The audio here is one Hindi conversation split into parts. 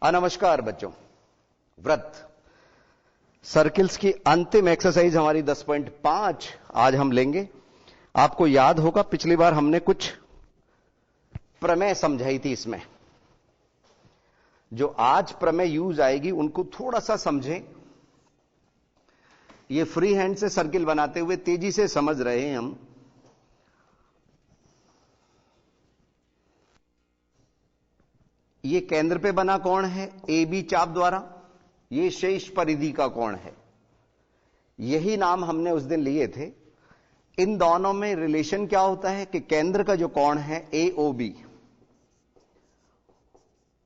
नमस्कार बच्चों। व्रत सर्किल्स की अंतिम एक्सरसाइज हमारी 10.5 आज हम लेंगे। आपको याद होगा पिछली बार हमने कुछ प्रमेय समझाई थी। इसमें जो आज प्रमेय यूज आएगी उनको थोड़ा सा समझें। ये फ्री हैंड से सर्किल बनाते हुए तेजी से समझ रहे हैं हम। ये केंद्र पे बना कोण है ए बी चाप द्वारा, ये शेष परिधि का कोण है। यही नाम हमने उस दिन लिए थे। इन दोनों में रिलेशन क्या होता है कि केंद्र का जो कोण है ए ओ बी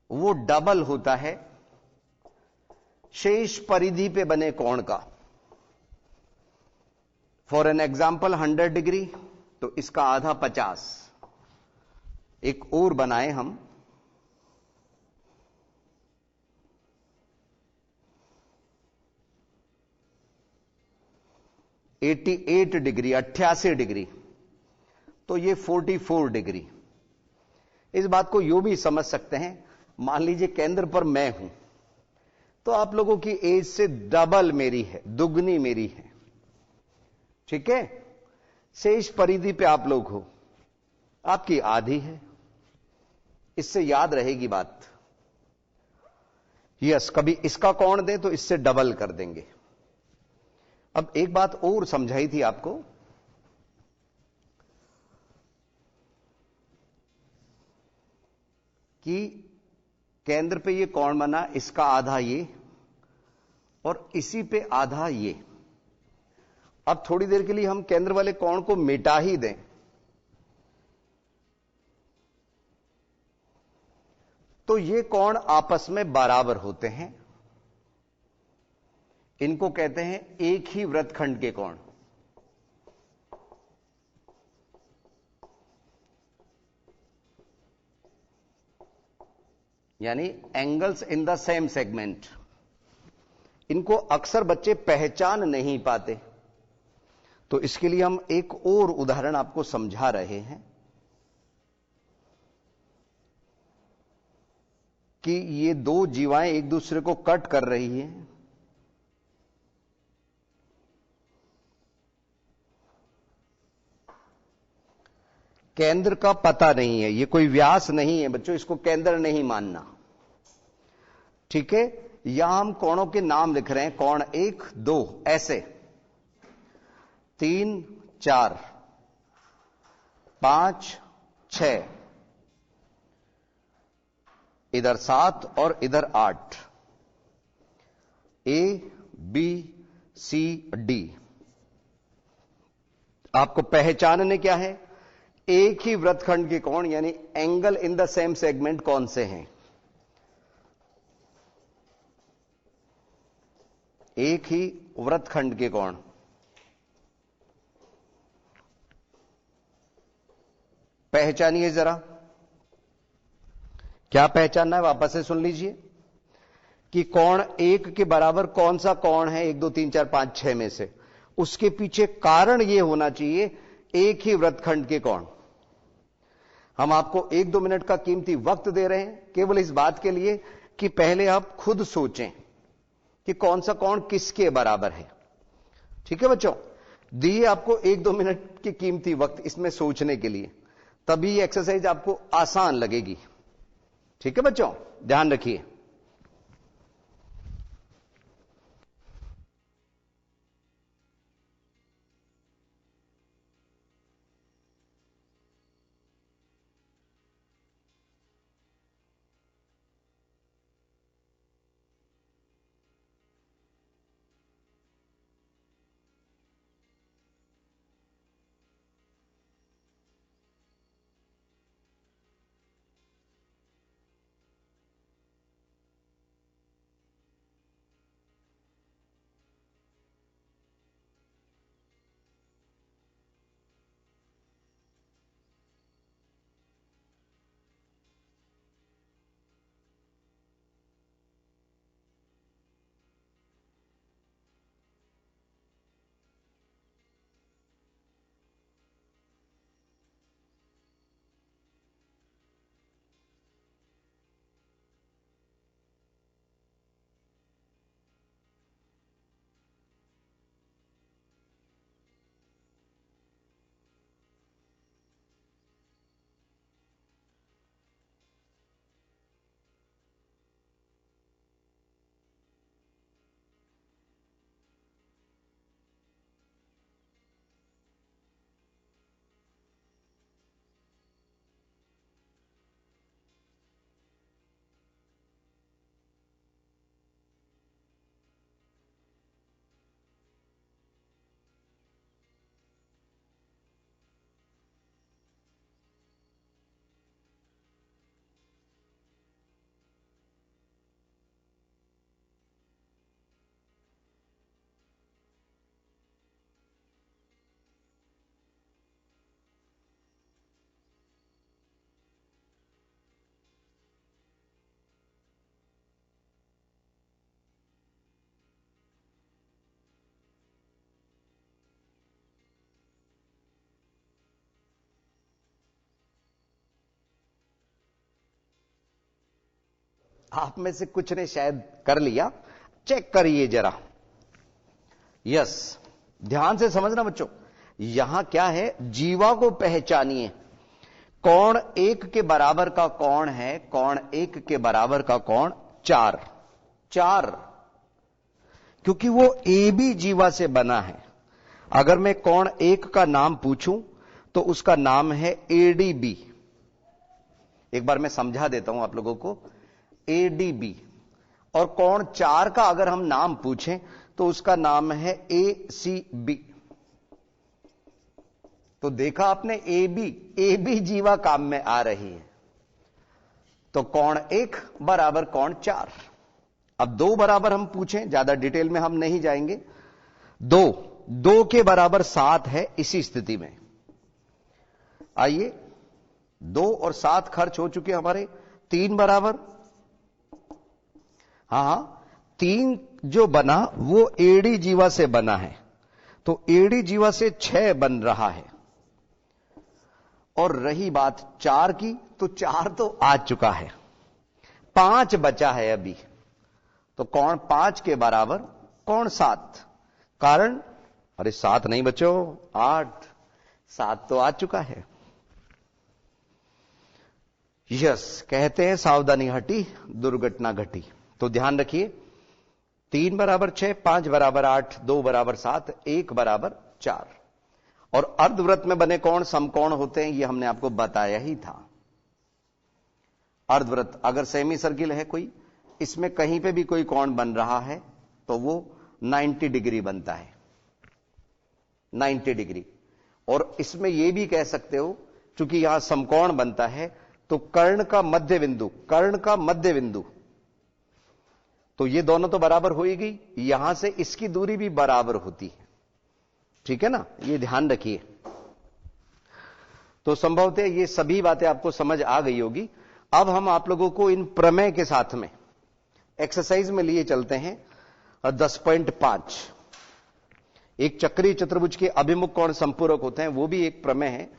वो डबल होता है शेष परिधि पे बने कोण का। फॉर एन एग्जाम्पल 100 डिग्री तो इसका आधा 50। एक और बनाए हम 88 डिग्री 88 डिग्री तो ये 44 डिग्री। इस बात को यूं भी समझ सकते हैं, मान लीजिए केंद्र पर मैं हूं तो आप लोगों की एज से डबल मेरी है, दुगनी मेरी है, ठीक है। शेष परिधि पे आप लोग हो, आपकी आधी है। इससे याद रहेगी बात। यस, कभी इसका कोण दें तो इससे डबल कर देंगे। अब एक बात और समझाई थी आपको कि केंद्र पे ये कोण बना, इसका आधा ये और इसी पे आधा ये। अब थोड़ी देर के लिए हम केंद्र वाले कोण को मिटा ही दें तो ये कोण आपस में बराबर होते हैं। इनको कहते हैं एक ही वृत्तखंड के कोण। यानी angles in the same segment. इनको अक्सर बच्चे पहचान नहीं पाते, तो इसके लिए हम एक और उदाहरण आपको समझा रहे हैं कि ये दो जीवाएं एक दूसरे को कट कर रही हैं। केंद्र का पता नहीं है, ये कोई व्यास नहीं है बच्चों, इसको केंद्र नहीं मानना, ठीक है। यहां हम कोणों के नाम लिख रहे हैं, कोण 1 2 ऐसे, 3 4 5 6, इधर 7 और इधर 8, ए बी सी डी। आपको पहचानने क्या है, एक ही वृत्तखंड के कोण यानी angle in the same segment कौन से हैं। एक ही वृत्तखंड के कोण। पहचानिए जरा, क्या पहचानना है वापस से सुन लीजिए कि कोण 1 के बराबर कौन सा कोण है 1 2 3 4 5 6 में से। उसके पीछे कारण यह होना चाहिए एक ही वृत्तखंड के कोण। हम आपको 1 2 मिनट का कीमती वक्त दे रहे हैं केवल इस बात के लिए कि पहले आप खुद सोचें कि कौन सा कोण किसके बराबर है, ठीक है बच्चों। दिए आपको 1 2 मिनट की कीमती वक्त इसमें सोचने के लिए, तभी ये एक्सरसाइज आपको आसान लगेगी, ठीक है बच्चों, ध्यान रखिए। आप में से कुछ ने शायद कर लिया, चेक करिए जरा। यस, ध्यान से समझना बच्चों, यहां क्या है, जीवा को पहचानिए। कोण 1 के बराबर का कोण है, कोण 1 के बराबर का कोण 4, 4, क्योंकि वो ए बी जीवा से बना है। अगर मैं कोण 1 का नाम पूछूं तो उसका नाम है एडीबी। एक बार मैं समझा देता हूं आप लोगों को, एडीबी। और कोण 4 का अगर हम नाम पूछें तो उसका नाम है एसीबी। तो देखा आपने, ए बी जीवा काम में आ रही है। तो कोण 1 बराबर कोण 4। अब 2 बराबर हम पूछें, ज्यादा डिटेल में हम नहीं जाएंगे। 2 के बराबर 7 है। इसी स्थिति में आइए, 2 और 7 खर्च हो चुके हमारे, 3 बराबर, हां 3 जो बना वो एडी जीवा से बना है, तो एडी जीवा से 6 बन रहा है। और रही बात 4 की, तो 4 तो आ चुका है, 5 बचा है अभी। तो कोण 5 के बराबर कोण 7। कारण, अरे 7 नहीं बच्चों, 8, 7 तो आ चुका है। यस, कहते हैं सावधानी हटी दुर्घटना घटी। तो ध्यान रखिए, 3 बराबर 6, 5 बराबर 8, 2 बराबर 7, 1 बराबर 4। और अर्धवृत्त में बने कोण समकोण होते हैं, यह हमने आपको बताया ही था। अर्धवृत्त अगर सेमी सर्किल है कोई, इसमें कहीं पे भी कोई कोण बन रहा है तो वो 90 डिग्री बनता है, 90 डिग्री। और इसमें यह भी कह सकते हो, चूंकि यहां समकोण बनता है, तो कर्ण का मध्य बिंदु, कर्ण का मध्य बिंदु, तो ये दोनों तो बराबर हो ही गई, यहां से इसकी दूरी भी बराबर होती है। ठीक है ना, ये ध्यान रखिए। तो संभवतः ये सभी बातें आपको समझ आ गई होगी। अब हम आप लोगों को इन प्रमेय के साथ में एक्सरसाइज में लिए चलते हैं 10.5। एक चक्रीय चतुर्भुज के अभिमुख कोण संपूरक होते हैं, वो भी एक प्रमेय है।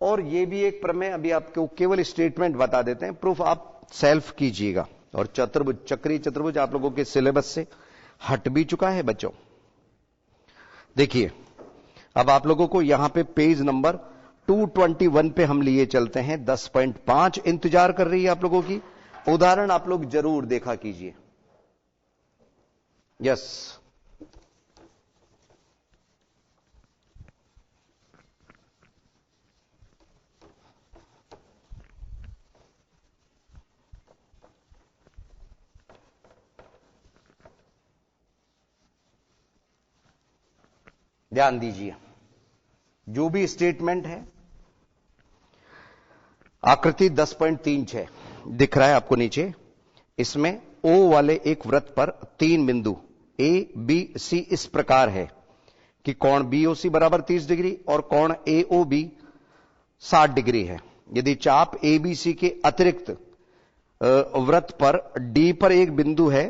और ये भी एक प्रमेय, अभी आपको केवल स्टेटमेंट बता देते हैं, प्रूफ आप सेल्फ कीजिएगा। और चतुर्भुज, चक्रीय चतुर्भुज आप लोगों के सिलेबस से हट भी चुका है बच्चों। देखिए, अब आप लोगों को यहां पे पेज नंबर 221 पे हम लिए चलते हैं। 10.5 इंतजार कर रही है आप लोगों की। उदाहरण आप लोग जरूर देखा कीजिए। यस, ध्यान दीजिए, जो भी स्टेटमेंट है, आकृति 10.36 दिख रहा है आपको नीचे। इसमें ओ वाले एक वृत्त पर 3 बिंदु ए बी सी इस प्रकार है कि कोण बीओसी बराबर 30 डिग्री और कोण एओबी 60 डिग्री है। यदि चाप एबीसी के अतिरिक्त वृत्त पर डी पर एक बिंदु है,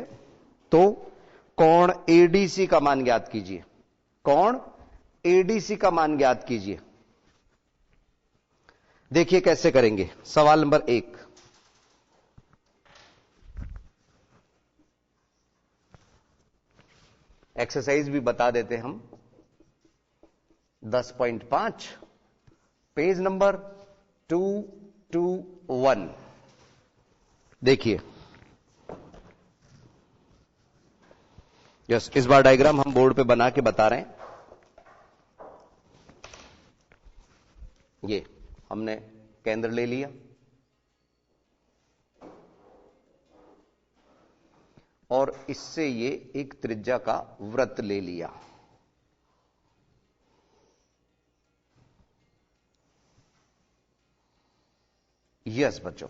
तो कोण एडीसी का मान ज्ञात कीजिए। कोण एडीसी का मान ज्ञात कीजिए। देखिए कैसे करेंगे। सवाल नंबर 1, एक्सरसाइज भी बता देते हम। 10.5 पेज नंबर 221। देखिए, यस, इस बार डायग्राम हम बोर्ड पे बना के बता रहे हैं। ये हमने केंद्र ले लिया और इससे ये एक त्रिज्या का वृत्त ले लिया। यस बच्चों,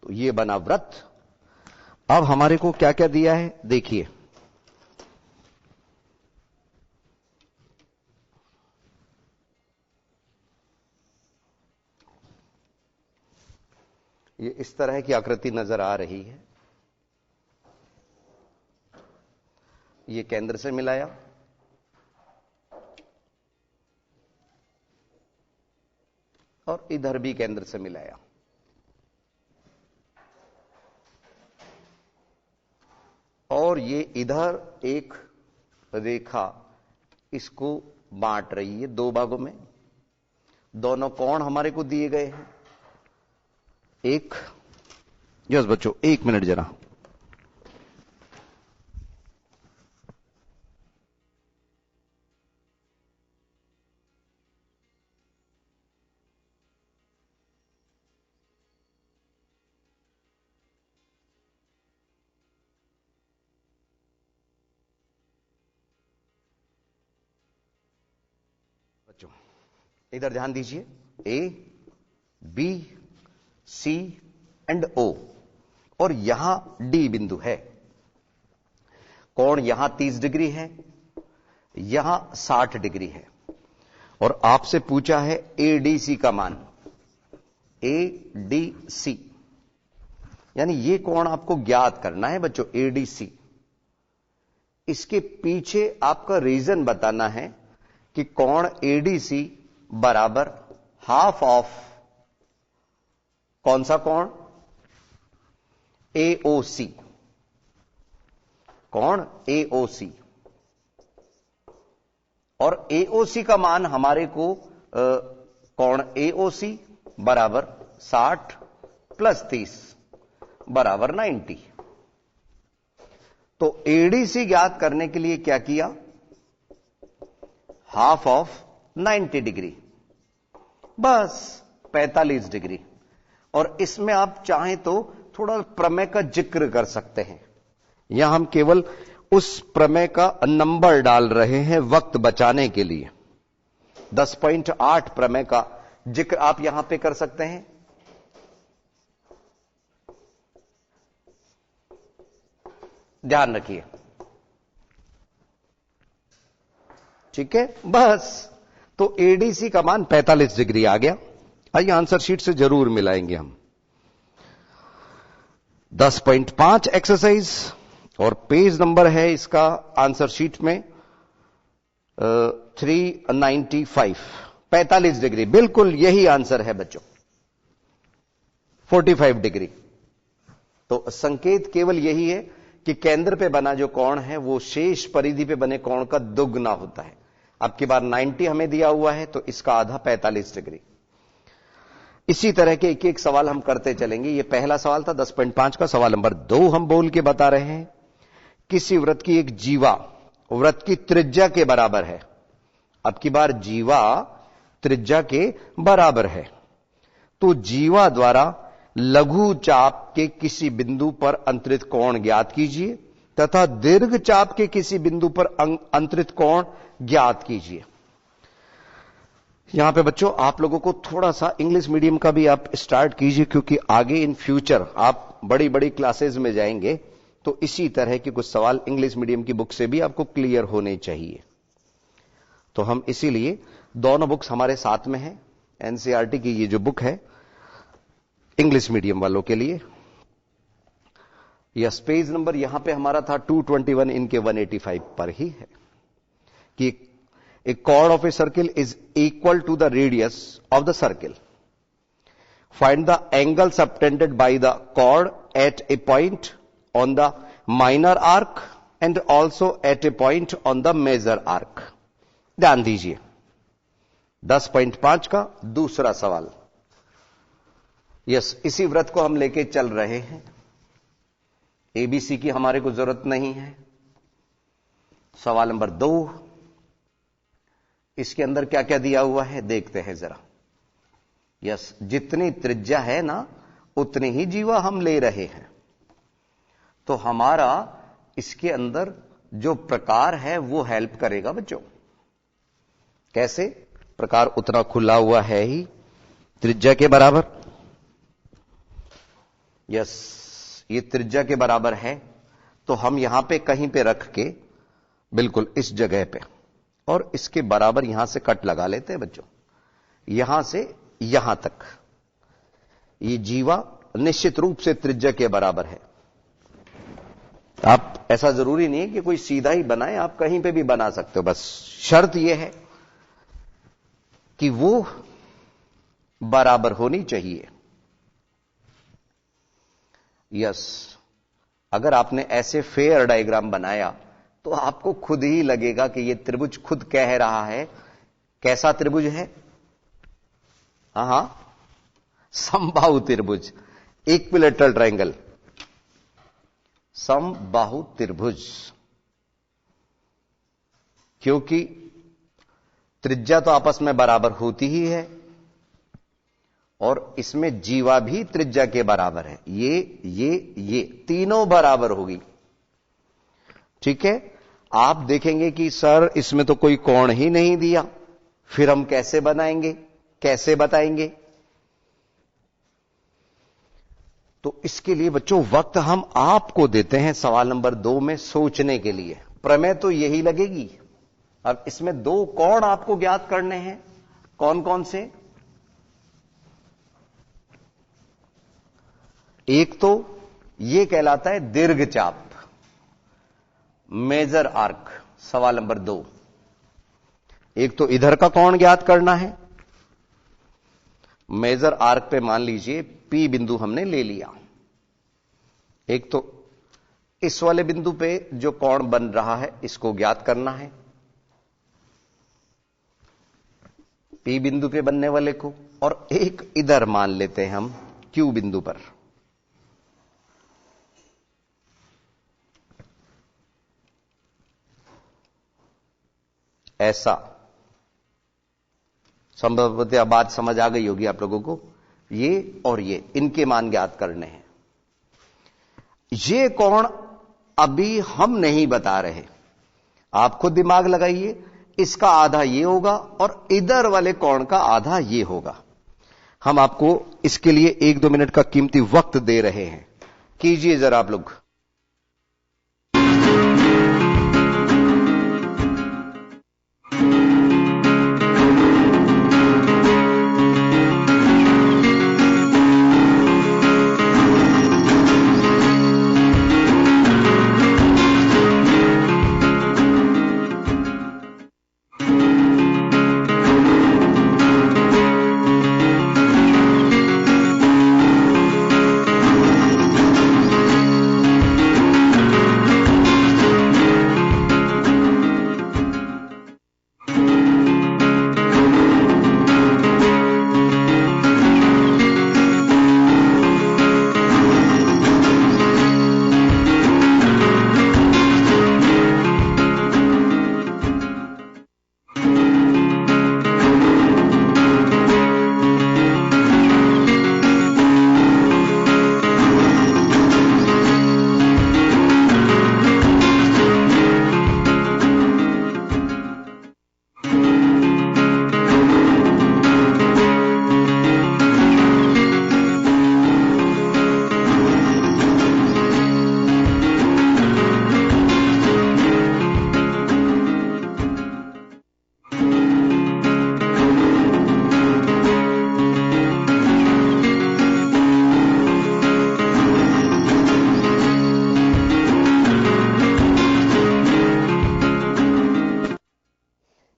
तो ये बना वृत्त। अब हमारे को क्या क्या दिया है देखिए। ये इस तरह की आकृति नजर आ रही है। ये केंद्र से मिलाया, और इधर भी केंद्र से मिलाया। और ये इधर एक रेखा इसको बांट रही है दो भागों में। दोनों कोण हमारे को दिए गए हैं। एक यस बच्चों, 1 मिनट जरा। बच्चों इधर ध्यान दीजिए, ए बी सी एंड ओ, और यहां डी बिंदु है। कोण यहां 30 डिग्री है, यहां 60 डिग्री है, और आपसे पूछा है एडीसी का मान। एडीसी यानी ये कोण आपको ज्ञात करना है बच्चों, एडीसी। इसके पीछे आपका रीजन बताना है कि कोण एडीसी बराबर हाफ ऑफ कौन सा कोण, एओसी। कोण एओसी, और एओसी का मान हमारे को कोण एओसी बराबर 60 प्लस 30 बराबर 90। तो एडीसी ज्ञात करने के लिए क्या किया, हाफ ऑफ 90 डिग्री, बस 45 डिग्री। और इसमें आप चाहें तो थोड़ा प्रमेय का जिक्र कर सकते हैं। यहां हम केवल उस प्रमेय का नंबर डाल रहे हैं वक्त बचाने के लिए। 10.8 प्रमेय का जिक्र आप यहां पे कर सकते हैं। ध्यान रखिए, ठीक है। बस तो एडीसी का मान 45 डिग्री आ गया। आइए आंसर शीट से जरूर मिलाएंगे हम। 10.5 एक्सरसाइज, और पेज नंबर है इसका आंसर शीट में 395। 45 डिग्री बिल्कुल यही आंसर है बच्चों, 45 डिग्री। तो संकेत केवल यही है कि केंद्र पे बना जो कोण है वो शेष परिधि पे बने कोण का दुगना होता है। अब की बार 90 हमें दिया हुआ है, तो इसका आधा 45 डिग्री। इसी तरह के एक एक सवाल हम करते चलेंगे। ये पहला सवाल था 10.5 का। सवाल नंबर 2 हम बोल के बता रहे हैं, किसी वृत्त की एक जीवा वृत्त की त्रिज्या के बराबर है। अब की बार जीवा त्रिज्या के बराबर है, तो जीवा द्वारा लघु चाप के किसी बिंदु पर अंतरित कोण ज्ञात कीजिए तथा दीर्घ चाप के किसी बिंदु पर अंतरित कोण ज्ञात कीजिए। यहां पे बच्चों आप लोगों को थोड़ा सा इंग्लिश मीडियम का भी आप स्टार्ट कीजिए, क्योंकि आगे इन फ्यूचर आप बड़ी बड़ी क्लासेस में जाएंगे तो इसी तरह के कुछ सवाल इंग्लिश मीडियम की बुक से भी आपको क्लियर होने चाहिए। तो हम इसीलिए दोनों बुक्स हमारे साथ में है। एनसीईआरटी की ये जो बुक है इंग्लिश मीडियम वालों के लिए, यह पेज नंबर यहां पे हमारा था 221, इनके 185 पर ही है कि a chord of a circle is equal to the radius of the circle. Find the angle subtended by the chord at a point on the minor arc and also at a point on the major arc. ध्यान दीजिए 10.5 का दूसरा सवाल। यस, इसी वृत्त को हम लेके चल रहे हैं। एबीसी की हमारे को जरूरत नहीं है। सवाल नंबर 2, इसके अंदर क्या क्या दिया हुआ है देखते हैं जरा। यस, जितनी त्रिज्या है ना उतनी ही जीवा हम ले रहे हैं। तो हमारा इसके अंदर जो प्रकार है वो हेल्प करेगा बच्चों। कैसे? प्रकार उतना खुला हुआ है ही, त्रिज्या के बराबर। यस, ये त्रिज्या के बराबर है, तो हम यहां पे कहीं पे रख के बिल्कुल इस जगह पे, और इसके बराबर यहां से कट लगा लेते हैं बच्चों। यहां से यहां तक ये जीवा निश्चित रूप से त्रिज्या के बराबर है। आप ऐसा जरूरी नहीं है कि कोई सीधा ही बनाए, आप कहीं पे भी बना सकते हो। बस शर्त यह है कि वो बराबर होनी चाहिए। यस, अगर आपने ऐसे फेयर डायग्राम बनाया तो आपको खुद ही लगेगा कि यह त्रिभुज खुद कह रहा है कैसा त्रिभुज है। हां, समबाहु त्रिभुज, इक्विलैटरल ट्रायंगल, समबाहु त्रिभुज, क्योंकि त्रिज्या तो आपस में बराबर होती ही है और इसमें जीवा भी त्रिज्या के बराबर है। ये तीनों बराबर होगी। ठीक है, आप देखेंगे कि सर इसमें तो कोई कोण ही नहीं दिया, फिर हम कैसे बनाएंगे, कैसे बताएंगे? तो इसके लिए बच्चों वक्त हम आपको देते हैं सवाल नंबर 2 में सोचने के लिए। प्रमेय तो यही लगेगी। अब इसमें 2 कोण आपको ज्ञात करने हैं। कौन कौन से? एक तो यह कहलाता है दीर्घचाप, मेजर आर्क, सवाल नंबर 2। एक तो इधर का कोण ज्ञात करना है। मेजर आर्क पे मान लीजिए P बिंदु हमने ले लिया। एक तो इस वाले बिंदु पे जो कोण बन रहा है इसको ज्ञात करना है, P बिंदु पे बनने वाले को, और एक इधर मान लेते हैं हम Q बिंदु पर। ऐसा संभवतः बात समझ आ गई होगी आप लोगों को। ये और ये, इनके मान ज्ञात करने हैं। ये कोण अभी हम नहीं बता रहे, आप खुद दिमाग लगाइए। इसका आधा ये होगा और इधर वाले कोण का आधा ये होगा। हम आपको इसके लिए 1-2 मिनट का कीमती वक्त दे रहे हैं। कीजिए जरा आप लोग।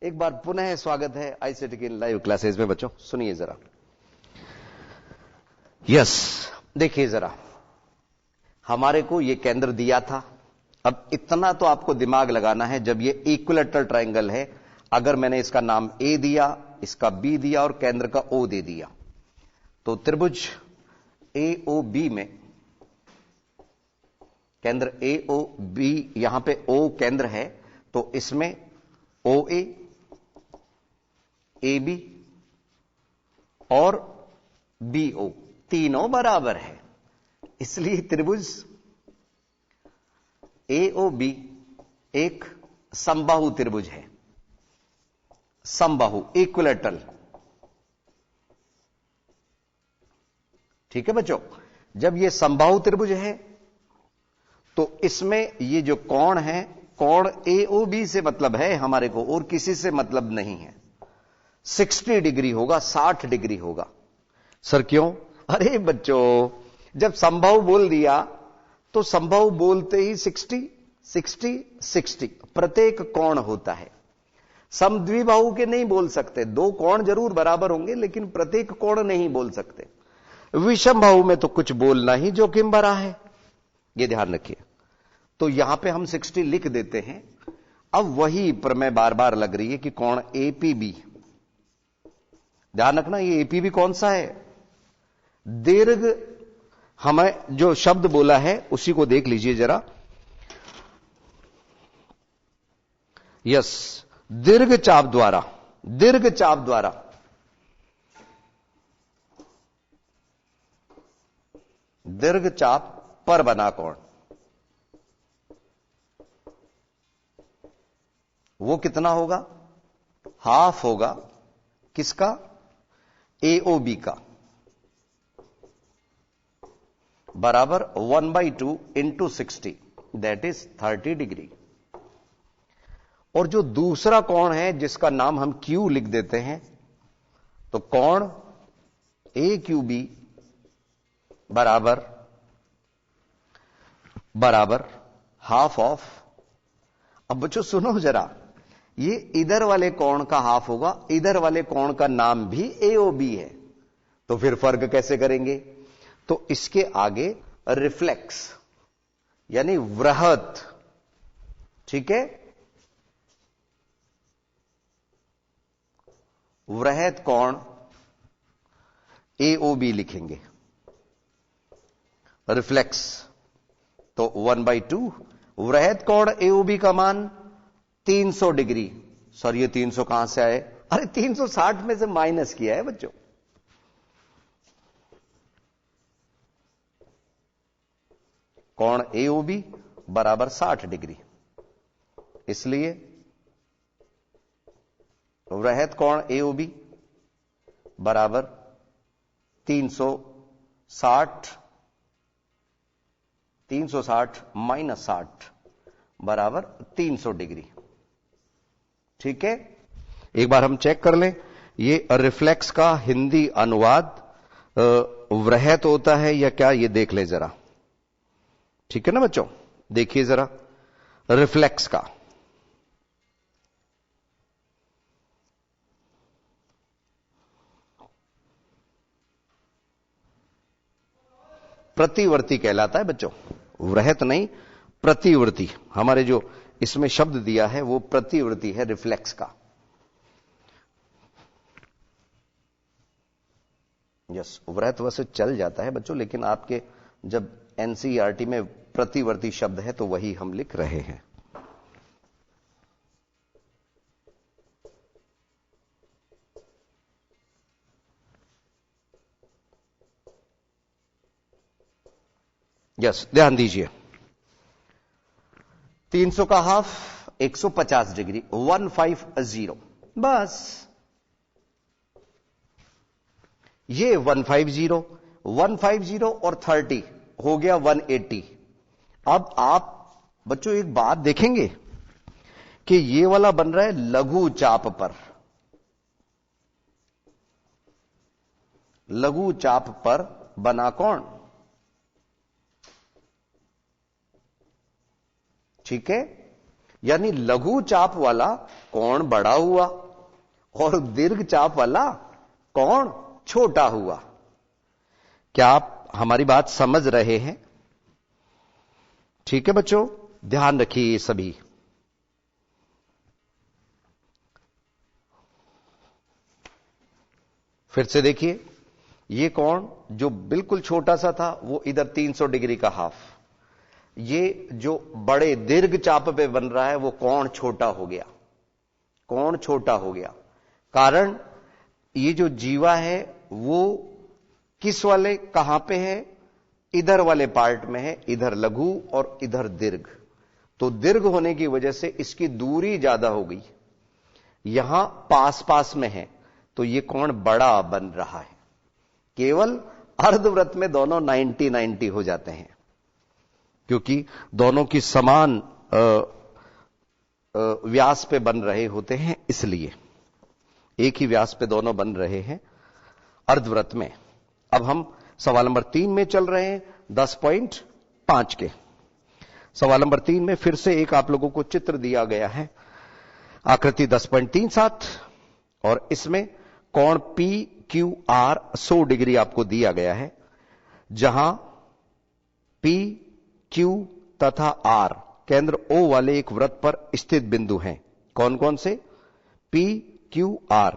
एक बार पुनः स्वागत है आईसीटी की लाइव क्लासेस में। बच्चों सुनिए जरा। यस, देखिए जरा, हमारे को ये केंद्र दिया था। अब इतना तो आपको दिमाग लगाना है, जब ये इक्विलैटरल ट्रायंगल है, अगर मैंने इसका नाम ए दिया, इसका बी दिया और केंद्र का ओ दे दिया, तो त्रिभुज AOB में केंद्र AOB, यहां पे O केंद्र है, तो इसमें OA, AB और BO तीनों बराबर है। इसलिए त्रिभुज AOB एक समबाहु त्रिभुज है। समबाहु, इक्विलैटरल। ठीक है बच्चों, जब यह समबाहु त्रिभुज है तो इसमें ये जो कोण है, कोण AOB से मतलब है हमारे को, और किसी से मतलब नहीं है। 60 डिग्री होगा, 60 डिग्री होगा। सर क्यों? अरे बच्चों, जब समबाहु बोल दिया तो समबाहु बोलते ही 60 60 60 प्रत्येक कोण होता है। समद्विबाहु के नहीं बोल सकते, 2 कोण जरूर बराबर होंगे लेकिन प्रत्येक कोण नहीं बोल सकते। विषमबाहु में तो कुछ बोलना ही जोखिम भरा है, यह ध्यान रखिए। तो यहां पे हम 60 लिख देते हैं। अब वही प्रमेय बार बार लग रही है कि कोण एपीबी, ध्यान रखना ये एपीबी कौन सा है, दीर्घ, हमें जो शब्द बोला है उसी को देख लीजिए जरा। यस, दीर्घ चाप द्वारा, दीर्घ चाप द्वारा दीर्घ चाप पर बना कोण, वो कितना होगा, हाफ होगा किसका, एओबी का, बराबर 1/2 इंटू 60, दैट इज 30 डिग्री। और जो दूसरा कोण है जिसका नाम हम क्यू लिख देते हैं, तो कोण ए क्यू बी बराबर हाफ ऑफ, अब बच्चों सुनो जरा, ये इधर वाले कोण का हाफ होगा, इधर वाले कोण का नाम भी एओबी है, तो फिर फर्क कैसे करेंगे, तो इसके आगे रिफ्लेक्स यानी वृहत, ठीक है, वृहत कोण एओबी लिखेंगे, रिफ्लेक्स तो 1/2, वृहत कोण एओबी का मान 300 डिग्री, सॉरी ये 300 कहां से आए, अरे 360 में से माइनस किया है बच्चों, कोण एओबी बराबर 60 डिग्री, इसलिए वृहत कोण एओबी बराबर 360 माइनस 60 बराबर 300 डिग्री, ठीक है। एक बार हम चेक कर लें, ये रिफ्लेक्स का हिंदी अनुवाद वृहत होता है या क्या, ये देख ले जरा, ठीक है ना बच्चों, देखिए जरा रिफ्लेक्स का, प्रतिवर्ती कहलाता है बच्चों, वृहत नहीं, प्रतिवर्ती, हमारे जो इसमें शब्द दिया है वो प्रतिवर्ती है रिफ्लेक्स का। यस, वृहत वैसे चल जाता है बच्चों, लेकिन आपके जब एनसीईआरटी में प्रतिवर्ती शब्द है तो वही हम लिख रहे हैं। यस, ध्यान दीजिए, 300 का हाफ 150 डिग्री, 150, बस ये 150 और 30 हो गया 180। अब आप बच्चों एक बात देखेंगे कि ये वाला बन रहा है लघु चाप पर, लघु चाप पर बना कोण, ठीक है, यानी लघु चाप वाला कोण बड़ा हुआ और दीर्घ चाप वाला कोण छोटा हुआ। क्या आप हमारी बात समझ रहे हैं, ठीक है बच्चों, ध्यान रखिए ये सभी। फिर से देखिए, ये कोण जो बिल्कुल छोटा सा था वो इधर 300 डिग्री का हाफ, ये जो बड़े दीर्घ चाप पे बन रहा है वो कोण छोटा हो गया, कोण छोटा हो गया, कारण ये जो जीवा है वो किस वाले, कहां पे है, इधर वाले पार्ट में है, इधर लघु और इधर दीर्घ, तो दीर्घ होने की वजह से इसकी दूरी ज्यादा हो गई, यहां पास पास में है, तो ये कोण बड़ा बन रहा है। केवल अर्धवृत्त में दोनों 90-90 हो जाते हैं, क्योंकि दोनों की समान व्यास पे बन रहे होते हैं, इसलिए एक ही व्यास पे दोनों बन रहे हैं अर्धवृत्त में। अब हम सवाल नंबर 3 में चल रहे हैं, 10.5 के सवाल नंबर 3 में फिर से एक आप लोगों को चित्र दिया गया है, आकृति 10.37, और इसमें कोण पी क्यू आर 100 डिग्री आपको दिया गया है, जहां पी क्यू तथा आर केंद्र O वाले एक वृत्त पर स्थित बिंदु हैं। कौन कौन से? P, Q, R।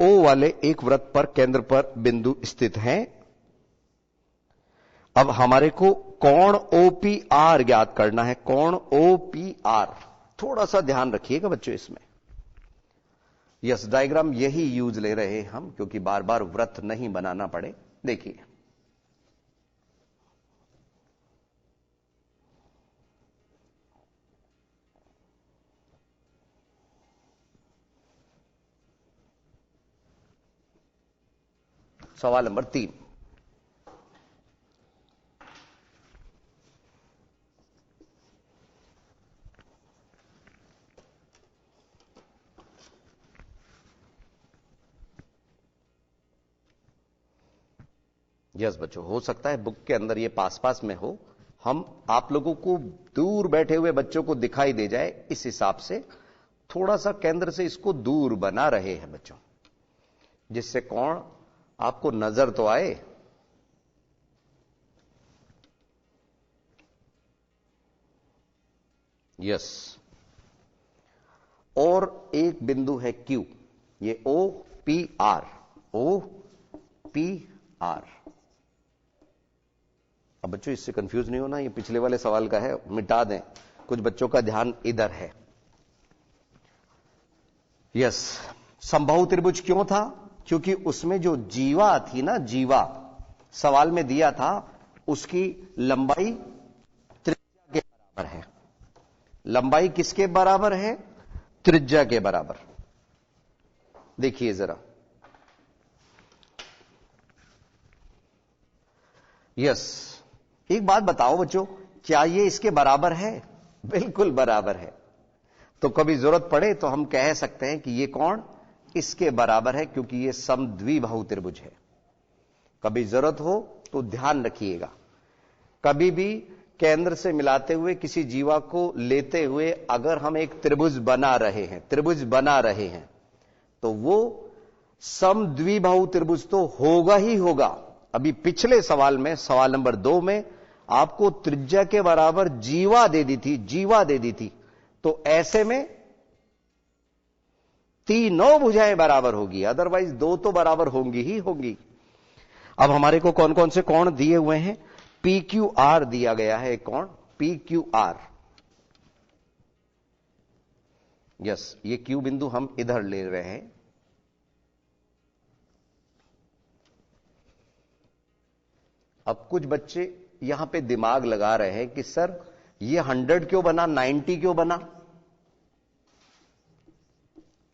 O वाले एक वृत्त पर केंद्र पर बिंदु स्थित हैं। अब हमारे को कोण OPR ज्ञात करना है। कोण OPR, थोड़ा सा ध्यान रखिएगा बच्चों इसमें। यस, डायग्राम यही यूज ले रहे हैं हम, क्योंकि बार बार वृत्त नहीं बनाना पड़े। देखिए, सवाल नंबर 3। यस बच्चों, हो सकता है बुक के अंदर ये पास पास में हो, हम आप लोगों को दूर बैठे हुए बच्चों को दिखाई दे जाए, इस हिसाब से थोड़ा सा केंद्र से इसको दूर बना रहे हैं बच्चों, जिससे कोण आपको नजर तो आए। यस, और एक बिंदु है Q, ये OPR, OPR। अब बच्चों इससे कंफ्यूज नहीं होना, ये पिछले वाले सवाल का है, मिटा दें, कुछ बच्चों का ध्यान इधर है। यस, समबाहु त्रिभुज क्यों था? क्योंकि उसमें जो जीवा थी ना, जीवा सवाल में दिया था, उसकी लंबाई त्रिज्या के बराबर है। लंबाई किसके बराबर है? त्रिज्या के बराबर। देखिए जरा, यस, एक बात बताओ बच्चों, क्या ये इसके बराबर है? बिल्कुल बराबर है। तो कभी जरूरत पड़े तो हम कह सकते हैं कि ये कोण इसके बराबर है, क्योंकि ये समद्विबाहु त्रिभुज है। कभी जरूरत हो तो ध्यान रखिएगा, कभी भी केंद्र से मिलाते हुए किसी जीवा को लेते हुए अगर हम एक त्रिभुज बना रहे हैं तो वो समद्विबाहु त्रिभुज तो होगा ही होगा। अभी पिछले सवाल में, सवाल नंबर 2 में आपको त्रिज्या के बराबर जीवा दे दी थी, तो ऐसे में तीनों भुजाएं बराबर होगी, अदरवाइज 2 तो बराबर होंगी ही होंगी। अब हमारे को कौन कौन से कोण दिए हुए हैं? PQR दिया गया है, एक कोण PQR। यस, ये Q बिंदु हम इधर ले रहे हैं। अब कुछ बच्चे यहां पे दिमाग लगा रहे हैं कि सर ये 100 क्यों बना, 90 क्यों बना?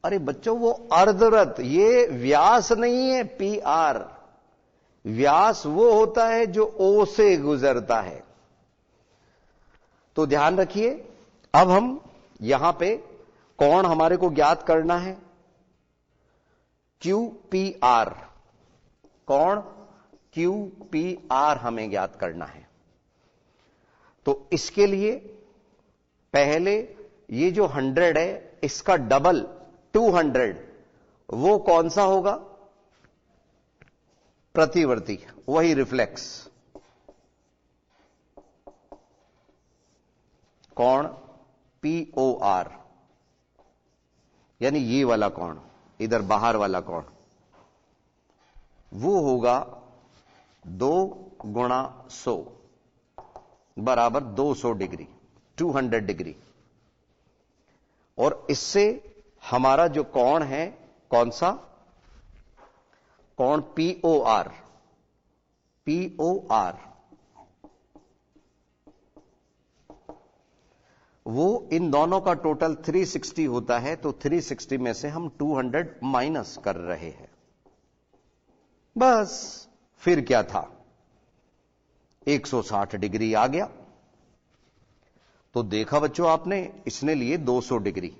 अरे बच्चों, वो अर्धवृत्त, ये व्यास नहीं है। PR व्यास वो होता है जो O से गुजरता है। तो ध्यान रखिए, अब हम यहां पे कोण हमारे को ज्ञात करना है, QPR, कोण QPR हमें ज्ञात करना है। तो इसके लिए पहले ये जो 100 है, इसका डबल 200, वो कौन सा होगा? प्रतिवर्ती, वही रिफ्लेक्स। कोण POR, यानी ये वाला कोण, इधर बाहर वाला कोण, वो होगा 2 गुणा 100 बराबर 200 डिग्री, 200 डिग्री। और इससे हमारा जो कोण है, कौन सा? कोण POR, वो इन दोनों का टोटल 360 होता है। तो 360 में से हम 200 माइनस कर रहे हैं, बस। फिर क्या था? 160 डिग्री आ गया। तो देखा बच्चों आपने, इसने लिए 200 डिग्री,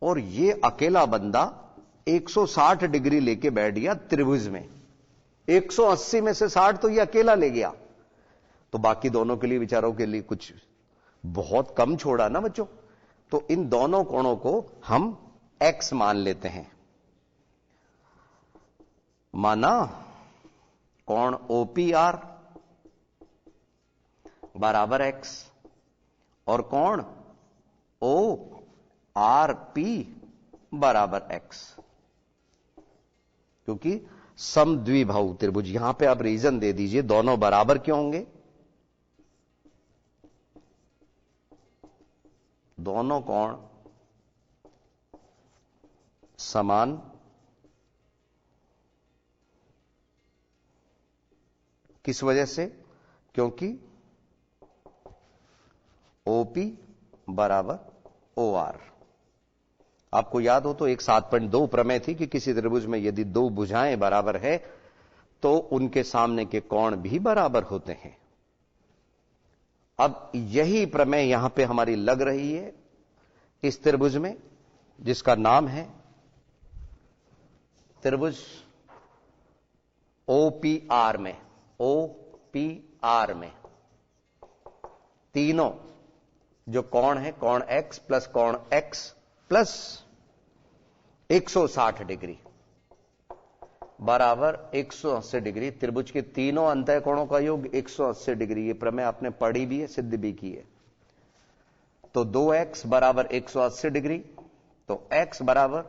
और ये अकेला बंदा 160 डिग्री लेके बैठ गया त्रिभुज में। 180 में से 60 तो ये अकेला ले गया, तो बाकी दोनों के लिए, विचारों के लिए कुछ बहुत कम छोड़ा ना बच्चों। तो इन दोनों कोणों को हम x मान लेते हैं। माना कोण OPR बराबर x, और कौन ओ आर पी बराबर एक्स, क्योंकि समद्विबाहु त्रिभुज। यहां पे आप रीजन दे दीजिए दोनों बराबर क्यों होंगे, दोनों कोण समान किस वजह से, क्योंकि ओपी बराबर ओ आर। आपको याद हो तो एक 7.2 प्रमेय थी कि किसी त्रिभुज में यदि दो भुजाएं बराबर है तो उनके सामने के कोण भी बराबर होते हैं। अब यही प्रमेय यहां पे हमारी लग रही है इस त्रिभुज में, जिसका नाम है त्रिभुज ओपीआर में। ओपीआर में तीनों जो कोण है, कोण x प्लस कोण x प्लस 160 डिग्री बराबर 180 डिग्री। त्रिभुज के तीनों अंतः कोणों का योग 180 डिग्री। ये प्रमेय आपने पढ़ी भी है, सिद्ध भी की है। तो 2x बराबर 180 डिग्री, तो x बराबर,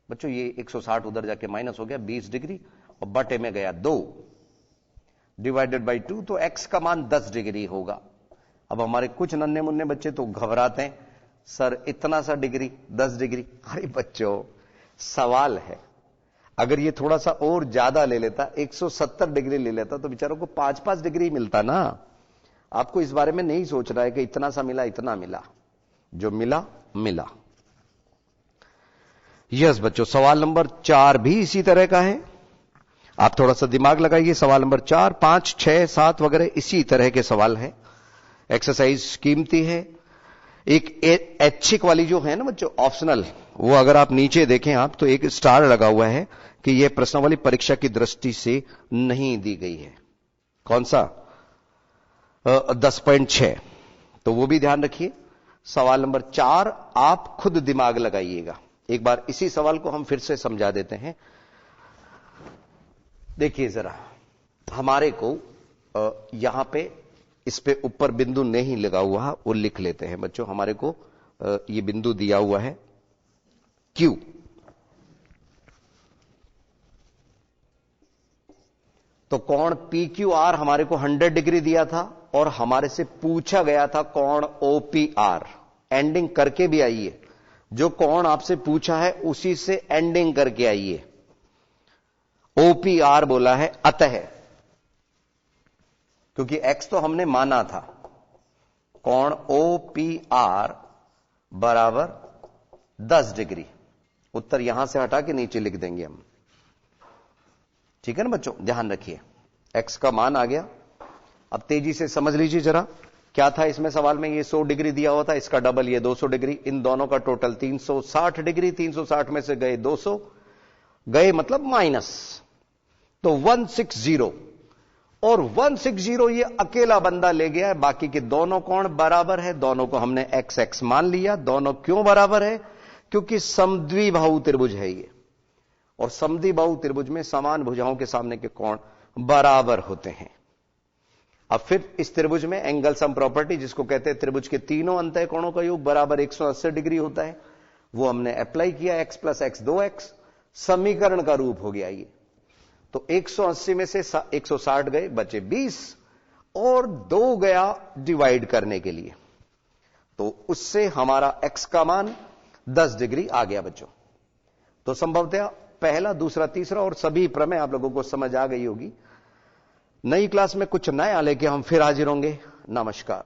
बच्चों ये 160 उधर जाके माइनस हो गया 20 डिग्री, और बटे में गया 2 डिवाइडेड बाई 2, तो x का मान 10 डिग्री होगा। अब हमारे कुछ नन्हे मुन्ने बच्चे तो घबराते हैं, सर इतना सा डिग्री 10 डिग्री। अरे बच्चों सवाल है, अगर ये थोड़ा सा और ज्यादा ले लेता 170 डिग्री ले लेता तो बेचारों को 5-5 डिग्री मिलता ना। आपको इस बारे में नहीं सोचना है कि इतना सा मिला इतना मिला, जो मिला मिला। यस बच्चों, सवाल नंबर 4 भी इसी तरह का है। आप थोड़ा सा दिमाग लगाइए। सवाल नंबर 4, 5, 6, 7 वगैरह इसी तरह के सवाल है। एक्सरसाइज कीमती है। एक ऐच्छिक वाली जो है ना बच्चों ऑप्शनल, वो अगर आप नीचे देखें आप तो एक स्टार लगा हुआ है कि यह प्रश्नावली परीक्षा की दृष्टि से नहीं दी गई है। कौन सा? 10.6। तो वो भी ध्यान रखिए। सवाल नंबर 4 आप खुद दिमाग लगाइएगा। एक बार इसी सवाल को हम फिर से समझा देते हैं। देखिए जरा, हमारे को यहां पे इस पे ऊपर बिंदु नहीं लगा हुआ, वो लिख लेते हैं बच्चों। हमारे को ये बिंदु दिया हुआ है Q। तो कोण PQR हमारे को 100 डिग्री दिया था और हमारे से पूछा गया था कोण OPR। एंडिंग करके भी आइए, जो कोण आपसे पूछा है उसी से एंडिंग करके आइए। OPR बोला है अतः, क्योंकि x तो हमने माना था। कोण OPR बराबर 10 डिग्री। उत्तर यहां से हटा के नीचे लिख देंगे हम। ठीक है ना बच्चों, ध्यान रखिए। x का मान आ गया। अब तेजी से समझ लीजिए जरा, क्या था इसमें सवाल में? ये 100 डिग्री दिया हुआ था, इसका डबल ये 200 डिग्री, इन दोनों का टोटल 360 डिग्री। 360 में से गए 200, गए मतलब माइनस, तो 160। और 160 ये अकेला बंदा ले गया है। बाकी के दोनों कोण बराबर है। दोनों को हमने x x मान लिया। दोनों क्यों बराबर है? क्योंकि समद्विबाहु त्रिभुज है ये, और समद्विबाहु त्रिभुज में समान भुजाओं के सामने के कोण बराबर होते हैं। अब फिर इस त्रिभुज में एंगल सम प्रॉपर्टी, जिसको कहते हैं त्रिभुज के तीनों अंतः कोणों का योग बराबर 180 डिग्री होता है, वो हमने अप्लाई किया। x प्लस x 2x समीकरण का रूप हो गया ये। तो 180 में से 160 गए, बचे 20, और 2 गया डिवाइड करने के लिए, तो उससे हमारा x का मान 10 डिग्री आ गया बच्चों। तो संभवतः पहला, दूसरा, तीसरा और सभी प्रमेय आप लोगों को समझ आ गई होगी। नई क्लास में कुछ नया लेके हम फिर हाजिर होंगे। नमस्कार।